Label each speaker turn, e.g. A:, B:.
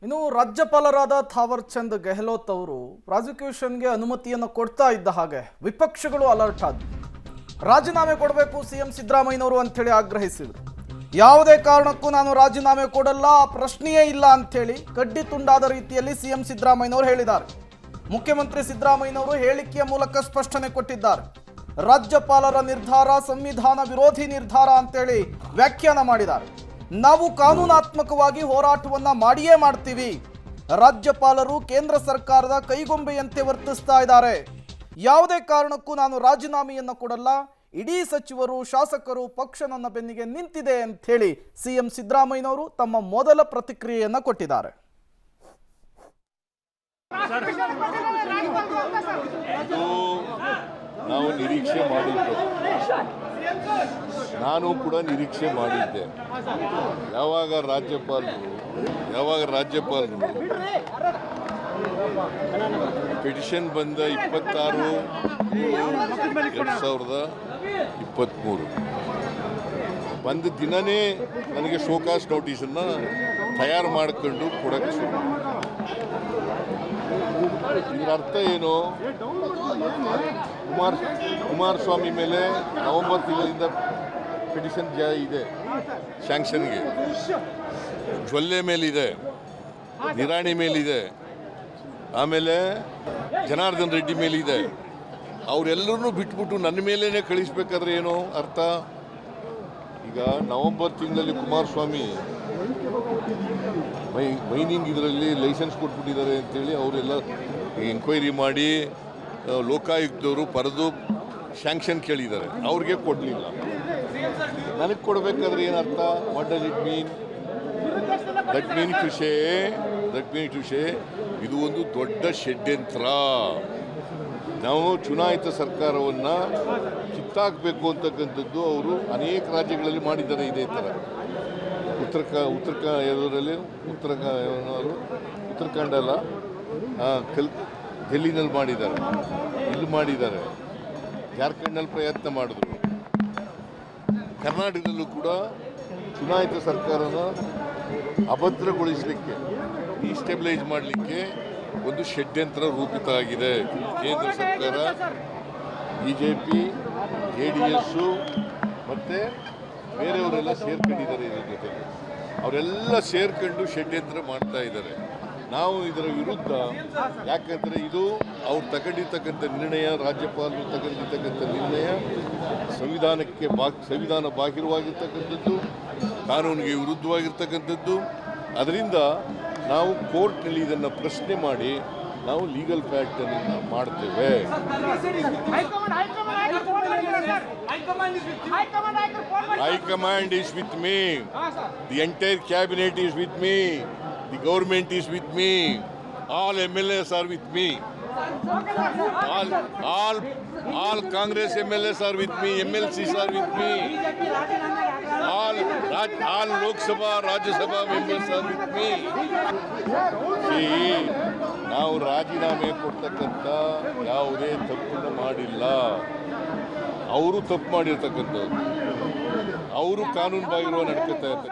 A: ಇನ್ನು ರಾಜ್ಯಪಾಲರಾದ ಥಾವರ್ ಚಂದ್ ಗೆಹ್ಲೋಟ್ ಅವರು ಪ್ರಾಸಿಕ್ಯೂಷನ್ಗೆ ಅನುಮತಿಯನ್ನು ಕೊಡ್ತಾ ಇದ್ದ ಹಾಗೆ ವಿಪಕ್ಷಗಳು ಅಲರ್ಟ್ ಆದವು. ರಾಜೀನಾಮೆ ಕೊಡಬೇಕು ಸಿಎಂ ಸಿದ್ದರಾಮಯ್ಯನವರು ಅಂತೇಳಿ ಆಗ್ರಹಿಸಿದರು. ಯಾವುದೇ ಕಾರಣಕ್ಕೂ ನಾನು ರಾಜೀನಾಮೆ ಕೊಡಲ್ಲ, ಪ್ರಶ್ನೆಯೇ ಇಲ್ಲ ಅಂತೇಳಿ ಕಡ್ಡಿ ತುಂಡಾದ ರೀತಿಯಲ್ಲಿ ಸಿಎಂ ಸಿದ್ದರಾಮಯ್ಯನವರು ಹೇಳಿದ್ದಾರೆ. ಮುಖ್ಯಮಂತ್ರಿ ಸಿದ್ದರಾಮಯ್ಯನವರು ಹೇಳಿಕೆಯ ಮೂಲಕ ಸ್ಪಷ್ಟನೆ ಕೊಟ್ಟಿದ್ದಾರೆ. ರಾಜ್ಯಪಾಲರ ನಿರ್ಧಾರ ಸಂವಿಧಾನ ವಿರೋಧಿ ನಿರ್ಧಾರ ಅಂತೇಳಿ ವ್ಯಾಖ್ಯಾನ ಮಾಡಿದ್ದಾರೆ. ನಾವು ಕಾನೂನಾತ್ಮಕವಾಗಿ ಹೋರಾಟವನ್ನ ಮಾಡಿಯೇ ಮಾಡ್ತೀವಿ. ರಾಜ್ಯಪಾಲರು ಕೇಂದ್ರ ಸರ್ಕಾರದ ಕೈಗೊಂಬೆಯಂತೆ ವರ್ತಿಸ್ತಾ ಇದ್ದಾರೆ. ಯಾವುದೇ ಕಾರಣಕ್ಕೂ ನಾನು ರಾಜೀನಾಮೆಯನ್ನು ಕೊಡಲ್ಲ, ಇಡೀ ಸಚಿವರು ಶಾಸಕರು ಪಕ್ಷ ನನ್ನ ಬೆನ್ನಿಗೆ ನಿಂತಿದೆ ಅಂತ ಹೇಳಿ ಸಿಎಂ ಸಿದ್ದರಾಮಯ್ಯನವರು ತಮ್ಮ ಮೊದಲ ಪ್ರತಿಕ್ರಿಯೆಯನ್ನು ಕೊಟ್ಟಿದ್ದಾರೆ.
B: ನಾವು ನಿರೀಕ್ಷೆ ಮಾಡಿದ್ದು, ನಾನು ಕೂಡ ನಿರೀಕ್ಷೆ ಮಾಡಿದ್ದೆ. ಯಾವಾಗ ರಾಜ್ಯಪಾಲರು ಪಿಟಿಷನ್ ಬಂದ 26/2023 ಬಂದ ದಿನನೇ ನನಗೆ ಶೋಕಾಸ್ ನೋಟಿಸನ್ನು ತಯಾರು ಮಾಡಿಕೊಂಡು ಕೊಡಕ್ಕೆ ಶುರು. ಇದರ ಅರ್ಥ ಏನು? ಕುಮಾರಸ್ವಾಮಿ ಮೇಲೆ ನವೆಂಬರ್ ತಿಂಗಳಿಂದ ಪಿಟಿಷನ್ ಇದೆ ಸ್ಯಾಂಕ್ಷನ್ಗೆ, ಜೊಲ್ಲೆ ಮೇಲಿದೆ, ನಿರಾಣಿ ಮೇಲಿದೆ, ಆಮೇಲೆ ಜನಾರ್ದನ್ ರೆಡ್ಡಿ ಮೇಲಿದೆ. ಅವರೆಲ್ಲರನ್ನೂ ಬಿಟ್ಬಿಟ್ಟು ನನ್ನ ಮೇಲೇ ಕಳಿಸ್ಬೇಕಾದ್ರೆ ಏನು ಅರ್ಥ? ಈಗ ನವೆಂಬರ್ ತಿಂಗಳಲ್ಲಿ ಕುಮಾರಸ್ವಾಮಿ ಮೈನಿಂಗ್ ಇದರಲ್ಲಿ ಲೈಸೆನ್ಸ್ ಕೊಟ್ಬಿಟ್ಟಿದ್ದಾರೆ ಅಂತೇಳಿ ಅವರೆಲ್ಲ ಎಂಕ್ವೈರಿ ಮಾಡಿ ಲೋಕಾಯುಕ್ತವರು ಪಡೆದು ಸ್ಯಾಂಕ್ಷನ್ ಕೇಳಿದ್ದಾರೆ, ಅವ್ರಿಗೆ ಕೊಡಲಿಲ್ಲ. ನನಗೆ ಕೊಡಬೇಕಾದ್ರೆ ಏನರ್ಥ? What does it mean? That mean to ಶೇ ಇದು ಒಂದು ದೊಡ್ಡ ಷಡ್ಯಂತ್ರ. ನಾವು ಚುನಾಯಿತ ಸರ್ಕಾರವನ್ನು ಕಿತ್ತಾಕಬೇಕು ಅಂತಕ್ಕಂಥದ್ದು ಅವರು ಅನೇಕ ರಾಜ್ಯಗಳಲ್ಲಿ ಮಾಡಿದ್ದಾರೆ. ಇದೇ ಥರ ಉತ್ತರಾಖಂಡ ಅಲ್ಲ, ಡೆಲ್ಲಿನಲ್ಲಿ ಮಾಡಿದ್ದಾರೆ, ಇಲ್ಲಿ ಮಾಡಿದ್ದಾರೆ, ಜಾರ್ಖಂಡ್ನಲ್ಲಿ ಪ್ರಯತ್ನ ಮಾಡಿದ್ರು. ಕರ್ನಾಟಕದಲ್ಲೂ ಕೂಡ ಚುನಾಯಿತ ಸರ್ಕಾರನ ಅಭದ್ರಗೊಳಿಸಲಿಕ್ಕೆ, ಡಿಸ್ಟೆಬಿಲೈಸ್ ಮಾಡಲಿಕ್ಕೆ ಒಂದು ಷಡ್ಯಂತ್ರ ರೂಪಿತ ಆಗಿದೆ. ಕೇಂದ್ರ ಸರ್ಕಾರ, BJP, JDS ಮತ್ತು ಬೇರೆಯವರೆಲ್ಲ ಸೇರ್ಕೊಂಡಿದ್ದಾರೆ. ಇದರ ಜೊತೆಗೆ ಅವರೆಲ್ಲ ಸೇರ್ಕೊಂಡು ಷಡ್ಯಂತ್ರ ಮಾಡ್ತಾ ಇದ್ದಾರೆ. ನಾವು ಇದರ ವಿರುದ್ಧ, ಯಾಕಂದರೆ ಇದು ಅವ್ರು ತಗೊಂಡಿರ್ತಕ್ಕಂಥ ನಿರ್ಣಯ, ರಾಜ್ಯಪಾಲರು ತಗೊಂಡಿರ್ತಕ್ಕಂಥ ನಿರ್ಣಯ ಸಂವಿಧಾನ ಬಾಹಿರವಾಗಿರ್ತಕ್ಕಂಥದ್ದು, ಕಾನೂನಿಗೆ ವಿರುದ್ಧವಾಗಿರ್ತಕ್ಕಂಥದ್ದು. ಅದರಿಂದ ನಾವು ಕೋರ್ಟ್ನಲ್ಲಿ ಇದನ್ನು ಪ್ರಶ್ನೆ ಮಾಡಿ ನಾವು ಲೀಗಲ್ ಫ್ಯಾಕ್ಟನ್ನು ಮಾಡ್ತೇವೆ. High-command is with me. The entire cabinet is with me. The government is with me. All MLAs are with me. All Congress MLAs are with me. MLCs are with me. All Lok Sabha, Rajya Sabha members are with me. See, ನಾವು ರಾಜೀನಾಮೆ ಕೊಡ್ತಕ್ಕಂಥ ಯಾವುದೇ ತಪ್ಪನ್ನು ಮಾಡಿಲ್ಲ. ಅವರು ತಪ್ಪು ಮಾಡಿರ್ತಕ್ಕಂಥದ್ದು, ಅವರು ಕಾನೂನು ಬಾಹಿರವಾಗಿ ನಡ್ಕೊತಾ ಇರ್ತಾರೆ.